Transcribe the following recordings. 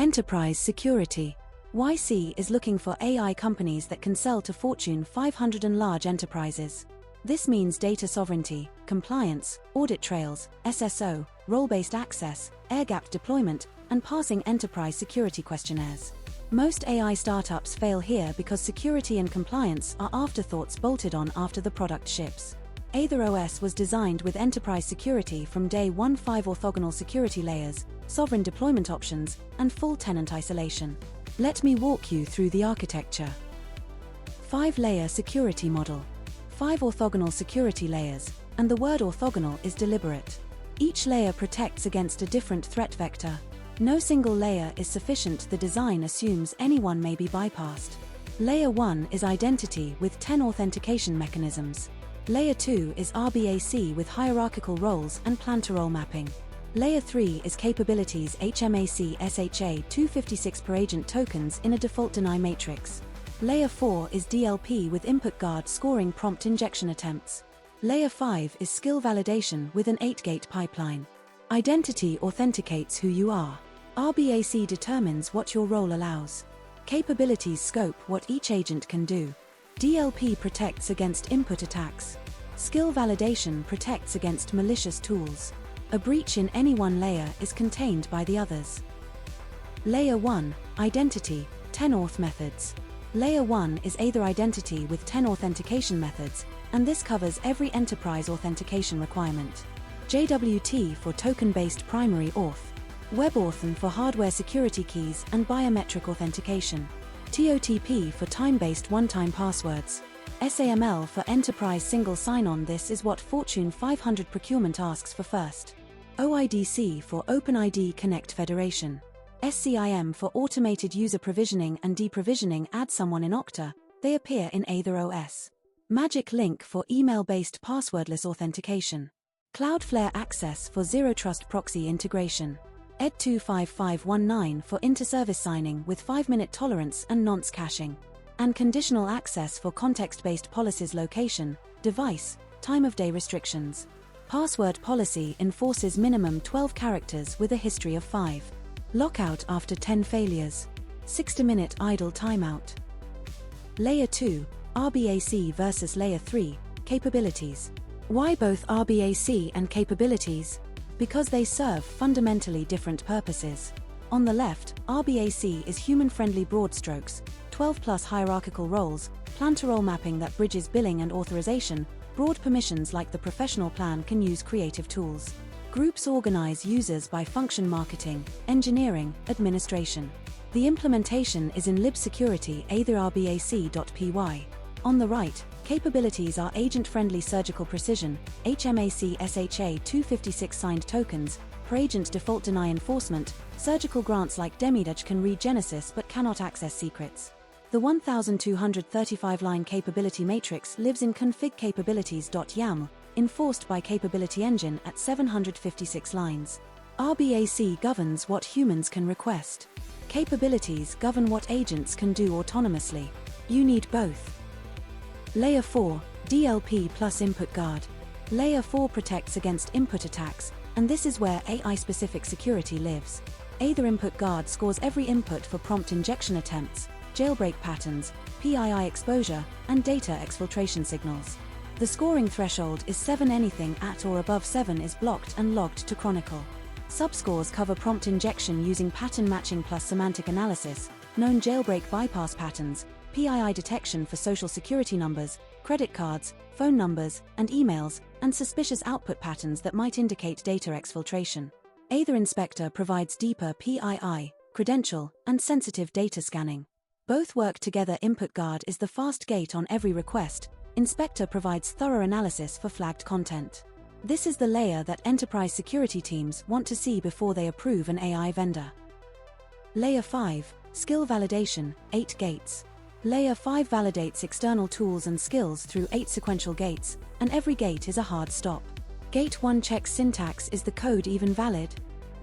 Enterprise security. YC is looking for AI companies that can sell to Fortune 500 and large enterprises. This means data sovereignty, compliance, audit trails, SSO, role-based access, air-gapped deployment, and passing enterprise security questionnaires. Most AI startups fail here because security and compliance are afterthoughts bolted on after the product ships. AitherOS was designed with enterprise security from day one: 5 orthogonal security layers, sovereign deployment options, and full tenant isolation. Let me walk you through the architecture. 5-layer security model. 5 orthogonal security layers, and the word orthogonal is deliberate. Each layer protects against a different threat vector. No single layer is sufficient. The design assumes anyone may be bypassed. Layer 1 is identity with 10 authentication mechanisms. Layer 2 is RBAC with hierarchical roles and plan-to-role mapping. Layer 3 is capabilities HMAC SHA 256 per agent tokens in a default deny matrix. Layer 4 is DLP with input guard scoring prompt injection attempts. Layer 5 is skill validation with an 8-gate pipeline. Identity authenticates who you are. RBAC determines what your role allows. Capabilities scope what each agent can do. DLP protects against input attacks. Skill validation protects against malicious tools. A breach in any one layer is contained by the others. Layer 1, Identity, 10 auth methods. Layer 1 is Aither identity with 10 authentication methods, and this covers every enterprise authentication requirement. JWT for token-based primary auth. WebAuthn for hardware security keys and biometric authentication. TOTP for time-based one-time passwords. SAML for enterprise single sign-on. This is what Fortune 500 procurement asks for first. OIDC for OpenID Connect Federation. SCIM for automated user provisioning and deprovisioning. Add someone in Okta, they appear in AitherOS. Magic Link for email-based passwordless authentication. Cloudflare Access for zero-trust proxy integration. ED25519 for inter-service signing with 5-minute tolerance and nonce caching. And conditional access for context-based policies. Location, device, time of day restrictions. Password policy enforces minimum 12 characters with a history of 5. Lockout after 10 failures. 60-minute idle timeout. Layer 2, RBAC versus Layer 3, capabilities. Why both RBAC and capabilities? Because they serve fundamentally different purposes. On the left, RBAC is human-friendly broad strokes, 12+ hierarchical roles, plan-to-role mapping that bridges billing and authorization. Broad permissions like the professional plan can use creative tools. Groups organize users by function: marketing, engineering, administration. The implementation is in libsecurity AitherRBAC.py. On the right, capabilities are agent-friendly surgical precision, HMAC SHA 256 signed tokens, per agent default deny enforcement. Surgical grants like Demidage can read Genesis but cannot access secrets. The 1235-line capability matrix lives in config capabilities.yaml, enforced by Capability Engine at 756 lines. RBAC governs what humans can request. Capabilities govern what agents can do autonomously. You need both. Layer 4, DLP plus input guard. Layer 4 protects against input attacks, and this is where AI-specific security lives. Aither input guard scores every input for prompt injection attempts, jailbreak patterns, PII exposure, and data exfiltration signals. The scoring threshold is 7. Anything at or above 7 is blocked and logged to Chronicle. Subscores cover prompt injection using pattern matching plus semantic analysis, known jailbreak bypass patterns, PII detection for social security numbers, credit cards, phone numbers, and emails, and suspicious output patterns that might indicate data exfiltration. Aither Inspector provides deeper PII, credential, and sensitive data scanning. Both work together. Input guard is the fast gate on every request. Inspector provides thorough analysis for flagged content. This is the layer that enterprise security teams want to see before they approve an AI vendor. Layer 5, skill validation, 8 gates. Layer 5 validates external tools and skills through 8 sequential gates, and every gate is a hard stop. Gate 1 checks syntax: is the code even valid?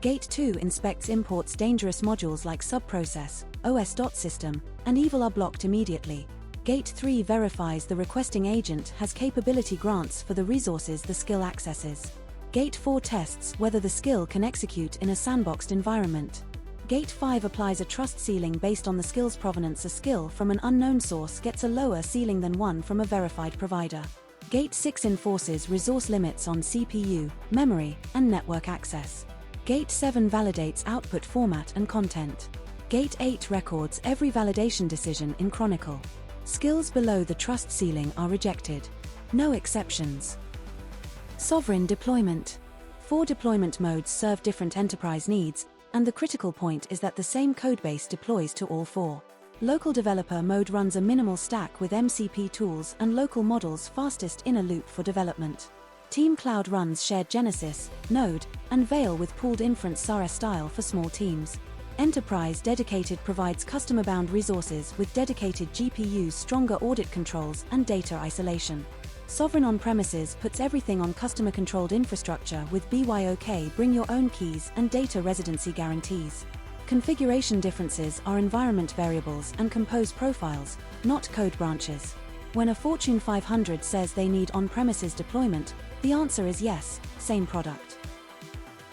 Gate 2 inspects imports dangerous modules like subprocess, OS.system, and evil are blocked immediately. Gate 3 verifies the requesting agent has capability grants for the resources the skill accesses. Gate 4 tests whether the skill can execute in a sandboxed environment. Gate 5 applies a trust ceiling based on the skill's provenance. A skill from an unknown source gets a lower ceiling than one from a verified provider. Gate 6 enforces resource limits on CPU, memory, and network access. Gate 7 validates output format and content. Gate 8 records every validation decision in Chronicle. Skills below the trust ceiling are rejected. No exceptions. Sovereign deployment. 4 deployment modes serve different enterprise needs, and the critical point is that the same codebase deploys to all 4. Local developer mode runs a minimal stack with MCP tools and local models fastest inner loop for development. Team Cloud runs shared Genesis, Node, and Veil with pooled inference SARS style for small teams. Enterprise Dedicated provides customer-bound resources with dedicated GPUs, stronger audit controls, and data isolation. Sovereign on-premises puts everything on customer-controlled infrastructure with BYOK, bring your own keys, and data residency guarantees. Configuration differences are environment variables and compose profiles, not code branches. When a Fortune 500 says they need on-premises deployment, the answer is yes, same product.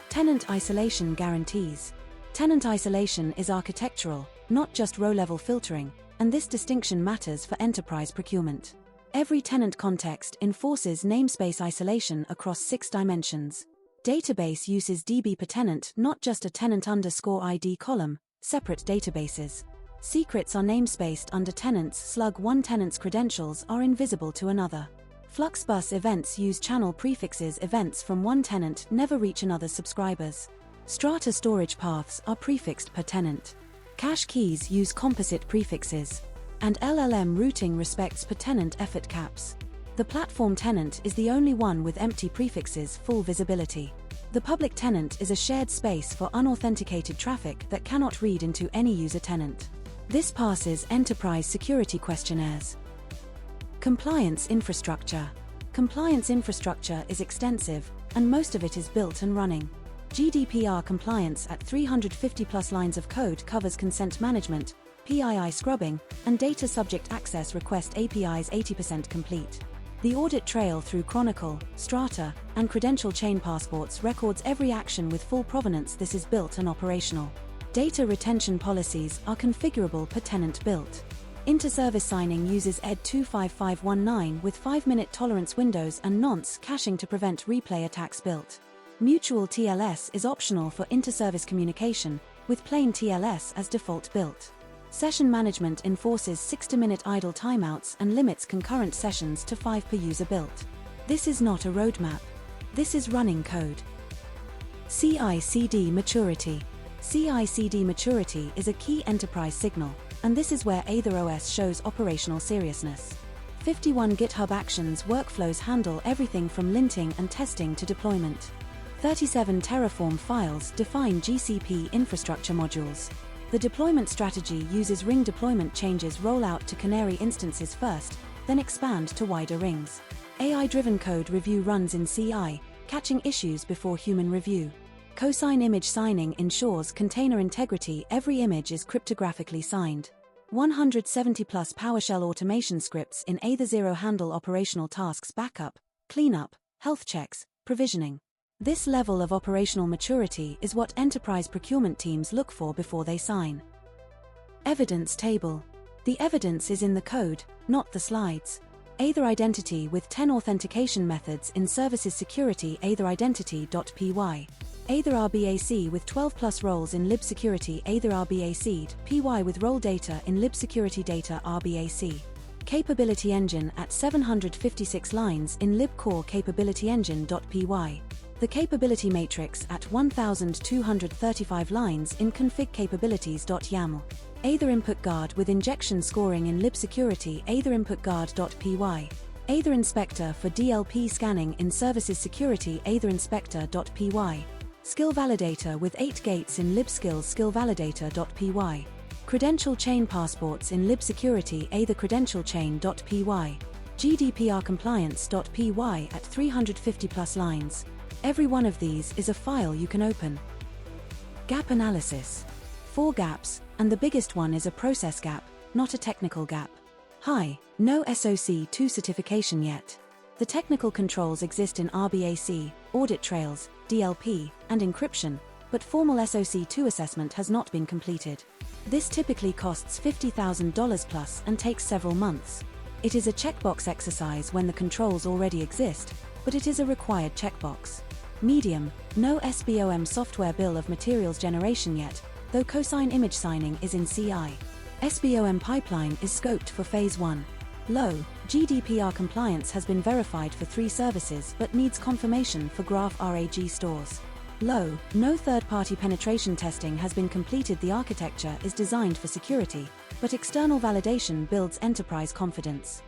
Tenant isolation guarantees. Tenant isolation is architectural, not just row-level filtering, and this distinction matters for enterprise procurement. Every tenant context enforces namespace isolation across 6 dimensions. Database uses DB per tenant, not just a tenant_ID column, separate databases. Secrets are namespaced under tenants. Slug one tenant's credentials are invisible to another. Fluxbus events use channel prefixes. Events from one tenant never reach another's subscribers. Strata storage paths are prefixed per tenant. Cache keys use composite prefixes. And LLM routing respects per tenant effort caps. The platform tenant is the only one with empty prefixes, full visibility. The public tenant is a shared space for unauthenticated traffic that cannot read into any user tenant. This passes enterprise security questionnaires. Compliance infrastructure. Compliance infrastructure is extensive, and most of it is built and running. GDPR compliance at 350+ lines of code covers consent management, PII scrubbing, and data subject access request APIs. 80% complete. The audit trail through Chronicle, Strata, and credential chain passports records every action with full provenance. This is built and operational. Data retention policies are configurable per tenant built. Inter-service signing uses ED 25519 with 5-minute tolerance windows and nonce caching to prevent replay attacks built. Mutual TLS is optional for inter-service communication, with plain TLS as default built. Session management enforces 60-minute idle timeouts and limits concurrent sessions to 5 per user built. This is not a roadmap. This is running code. CI/CD maturity. CI/CD maturity is a key enterprise signal, and this is where AitherOS shows operational seriousness. 51 GitHub Actions workflows handle everything from linting and testing to deployment. 37 Terraform files define GCP infrastructure modules. The deployment strategy uses ring deployment changes roll out to canary instances first, then expand to wider rings. AI-driven code review runs in CI, catching issues before human review. Cosign image signing ensures container integrity. Every image is cryptographically signed. 170+ PowerShell automation scripts in Aitherium handle operational tasks: backup, cleanup, health checks, provisioning. This level of operational maturity is what enterprise procurement teams look for before they sign. Evidence table. The evidence is in the code, not the slides. Aither identity with 10 authentication methods in services security. AitherIdentity.py. Aither RBAC with 12+ roles in libsecurity. Aither RBAC'd, PY with role data in libsecurity data. RBAC. Capability engine at 756 lines in libcore. Capabilityengine.py. The capability matrix at 1,235 lines in config. Capabilities.yaml. Aither input guard with injection scoring in libsecurity. AitherInputGuard.py. Aither inspector for DLP scanning in services security. AitherInspector.py. Skill validator with 8 gates in libskills. SkillValidator.py. Credential chain passports in libsecurity. AitherCredentialChain.py. GDPR compliance.py at 350+ lines. Every one of these is a file you can open. Gap analysis. 4 gaps, and the biggest one is a process gap, not a technical gap. Hi, no SOC 2 certification yet. The technical controls exist in RBAC, audit trails, DLP, and encryption, but formal SOC 2 assessment has not been completed. This typically costs $50,000 plus and takes several months. It is a checkbox exercise when the controls already exist, but it is a required checkbox. Medium, no SBOM software bill of materials generation yet, though cosign image signing is in CI. SBOM pipeline is scoped for Phase 1. Low, GDPR compliance has been verified for 3 services but needs confirmation for Graph RAG stores. Low, no third-party penetration testing has been completed. The architecture is designed for security, but external validation builds enterprise confidence.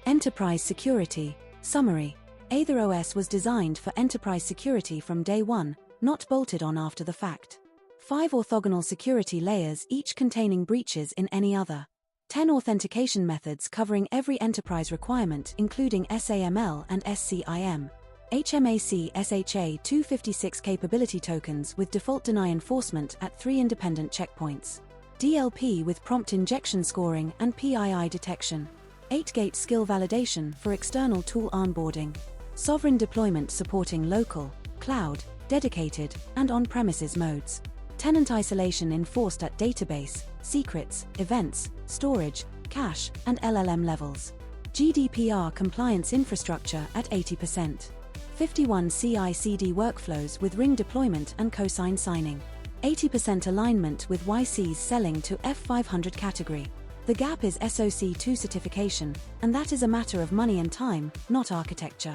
Enterprise security. Summary. AitherOS was designed for enterprise security from day one, not bolted on after the fact. 5 orthogonal security layers, each containing breaches in any other. 10 authentication methods covering every enterprise requirement, including SAML and SCIM. HMAC SHA 256 capability tokens with default deny enforcement at 3 independent checkpoints. DLP with prompt injection scoring and PII detection. 8-gate skill validation for external tool onboarding. Sovereign deployment supporting local, cloud, dedicated, and on-premises modes. Tenant isolation enforced at database, secrets, events, storage, cache, and LLM levels. GDPR compliance infrastructure at 80%. 51 CI/CD workflows with ring deployment and cosign signing. 80% alignment with YC's selling to F500 category. The gap is SOC 2 certification, and that is a matter of money and time, not architecture.